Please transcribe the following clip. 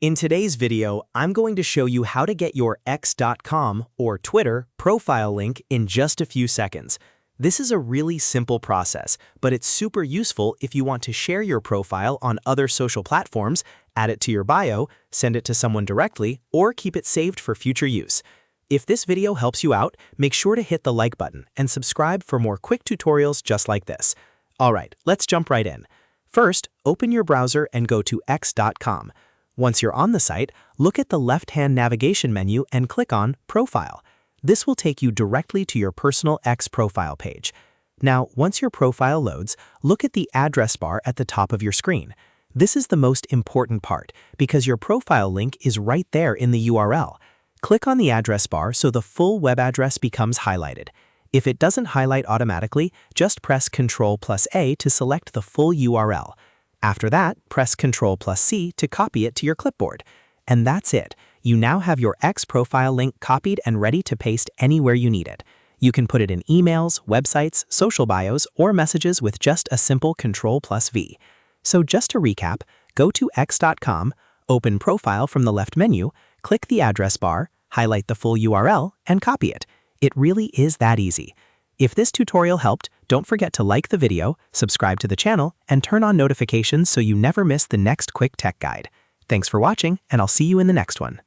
In today's video, I'm going to show you how to get your x.com or Twitter profile link in just a few seconds. This is a really simple process, but it's super useful if you want to share your profile on other social platforms, add it to your bio, send it to someone directly, or keep it saved for future use. If this video helps you out, make sure to hit the like button and subscribe for more quick tutorials just like this. Alright, let's jump right in. First, open your browser and go to x.com. Once you're on the site, look at the left-hand navigation menu and click on Profile. This will take you directly to your personal X profile page. Now, once your profile loads, look at the address bar at the top of your screen. This is the most important part because your profile link is right there in the URL. Click on the address bar so the full web address becomes highlighted. If it doesn't highlight automatically, just press Ctrl+A to select the full URL. After that, press Ctrl+C to copy it to your clipboard. And that's it. You now have your X profile link copied and ready to paste anywhere you need it. You can put it in emails, websites, social bios, or messages with just a simple Ctrl+V. So just to recap, go to x.com, open Profile from the left menu, click the address bar, highlight the full URL, and copy it. It really is that easy. If this tutorial helped, don't forget to like the video, subscribe to the channel, and turn on notifications so you never miss the next quick tech guide. Thanks for watching, and I'll see you in the next one.